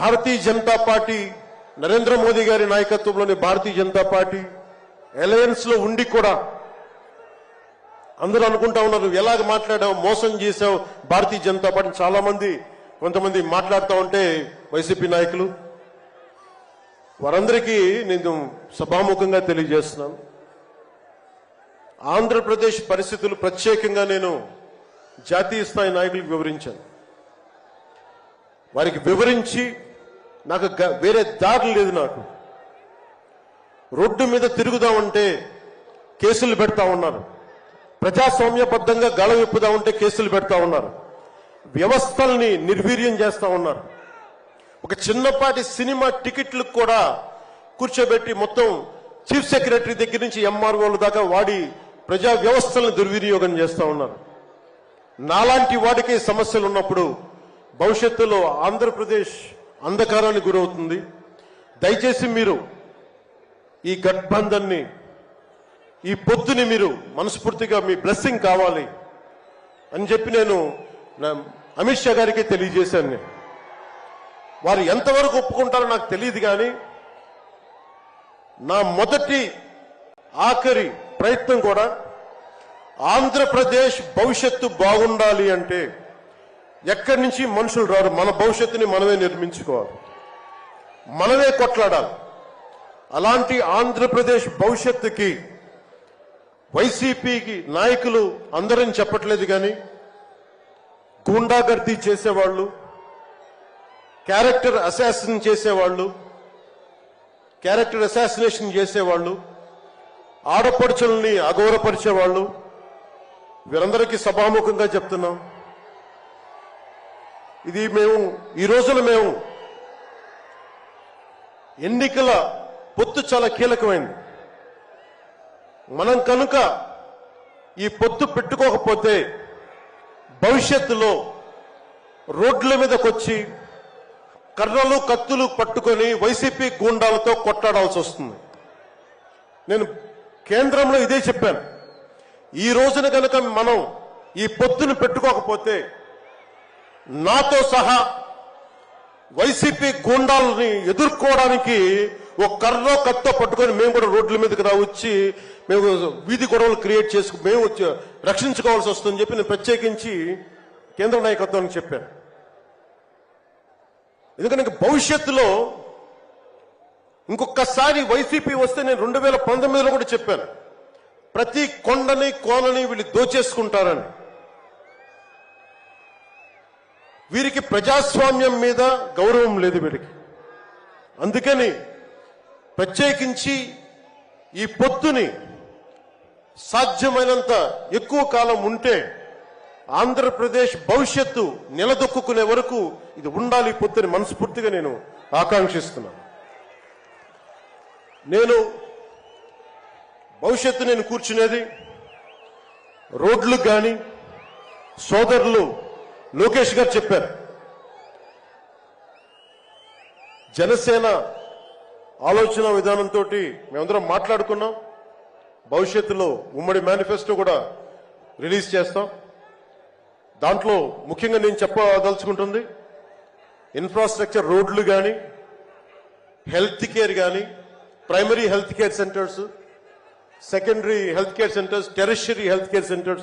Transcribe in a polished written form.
Bharatiya Janata party Narendra Modi గారి నాయకత్వంలోని Bharatiya Janata party alliance లో ఉండి కూడా అందరూ అనుకుంటా ఉన్నారు, ఎలాగ మాట్లాడావు, మోసం చేశావు భారతీయ జనతా పార్టీ. చాలా మంది కొంతమంది మాట్లాడుతూ ఉంటే వైసీపీ నాయకులు, వారందరికీ నేను సభాముఖంగా తెలియజేస్తున్నాను, ఆంధ్రప్రదేశ్ పరిస్థితులు ప్రత్యేకంగా నేను జాతీయ స్థాయి నాయకులకు వివరించాను. వారికి వివరించి నాకు వేరే దారి లేదు. నాకు రోడ్డు మీద తిరుగుదామంటే కేసులు పెడతా ఉన్నారు, ప్రజాస్వామ్యబద్ధంగా గళం విప్పుదామంటే కేసులు పెడతా ఉన్నారు, వ్యవస్థల్ని నిర్వీర్యం చేస్తా ఉన్నారు. ఒక చిన్నపాటి సినిమా టికెట్లకు కూడా కూర్చోబెట్టి మొత్తం చీఫ్ సెక్రటరీ దగ్గర నుంచి ఎంఆర్ఓల దాకా వాడి ప్రజా వ్యవస్థలను దుర్వినియోగం చేస్తా ఉన్నారు. నాలాంటి వాడికి సమస్యలు ఉన్నప్పుడు భవిష్యత్తులో ఆంధ్రప్రదేశ్ అంధకారానికి గురవుతుంది. దయచేసి మీరు ఈ గఠబంధన్ని, ఈ పొత్తుని మీరు మనస్ఫూర్తిగా మీ బ్లెస్సింగ్ కావాలి అని చెప్పి నేను అమిత్ షా గారికి తెలియజేశాను. వారు ఎంతవరకు ఒప్పుకుంటారో నాకు తెలియదు, కానీ నా మొదటి ఆఖరి ప్రయత్నం కూడా ఆంధ్రప్రదేశ్ భవిష్యత్తు బాగుండాలి అంటే ఎక్కడి నుంచి మనుషులు రారు, మన భవిష్యత్తుని మనమే నిర్మించుకోవాలి, మనమే కొట్లాడాలి. అలాంటి ఆంధ్రప్రదేశ్ భవిష్యత్తుకి వైసీపీకి నాయకులు అందరని చెప్పట్లేదు, కానీ గూండాగర్దీ చేసేవాళ్ళు, క్యారెక్టర్ అసాసినేషన్ చేసేవాళ్ళు, ఆడపడుచుల్ని అగౌరవపరిచేవాళ్ళు, వీరందరికీ సభాముఖంగా చెప్తున్నాం, ఇది ఈ రోజున మేము ఎన్నికల పొత్తు చాలా కీలకమైంది. మనం కనుక ఈ పొత్తు పెట్టుకోకపోతే భవిష్యత్తులో రోడ్ల మీదకొచ్చి కర్రలు కత్తులు పట్టుకొని వైసీపీ గూండాలతో కొట్లాడాల్సి వస్తుంది. నేను కేంద్రంలో ఇదే చెప్పాను. ఈ రోజున కనుక మనం ఈ పొత్తును పెట్టుకోకపోతే నాతో సహా వైసీపీ గూండాలని ఎదుర్కోవడానికి ఒక కర్రో కత్తో పట్టుకొని మేము కూడా రోడ్ల మీదకి వచ్చి మేము వీధి గొడవలు క్రియేట్ చేసుకు మేము రక్షించుకోవాల్సి వస్తుందని చెప్పి నేను ప్రత్యేకించి కేంద్ర నాయకత్వానికి చెప్పాను. ఎందుకంటే భవిష్యత్తులో ఇంకొకసారి వైసీపీ వస్తే నేను 2019లో కూడా చెప్పాను, ప్రతి కొండని కోనని వీళ్ళు దోచేసుకుంటారని. వీరికి ప్రజాస్వామ్యం మీద గౌరవం లేదు వీరికి. అందుకని ప్రత్యేకించి ఈ పొత్తుని సాధ్యమైనంత ఎక్కువ కాలం ఉంటే ఆంధ్రప్రదేశ్ భవిష్యత్తు నిలదొక్కునే వరకు ఇది ఉండాలి పొత్తుని మనస్ఫూర్తిగా నేను ఆకాంక్షిస్తున్నాను. నేను భవిష్యత్తు నేను కూర్చునేది రోడ్లు కానీ సోదరులు లోకేష్ గారు చెప్పారు, జనసేన ఆలోచన విధానంతో మేమందరం మాట్లాడుకున్నాం. భవిష్యత్తులో ఉమ్మడి మేనిఫెస్టో కూడా రిలీజ్ చేస్తాం. దాంట్లో ముఖ్యంగా నేను చెప్పదలుచుకుంటుంది ఇన్ఫ్రాస్ట్రక్చర్, రోడ్లు కానీ, హెల్త్ కేర్ కానీ, primary health care centres, secondary health care centres, tertiary health care centres,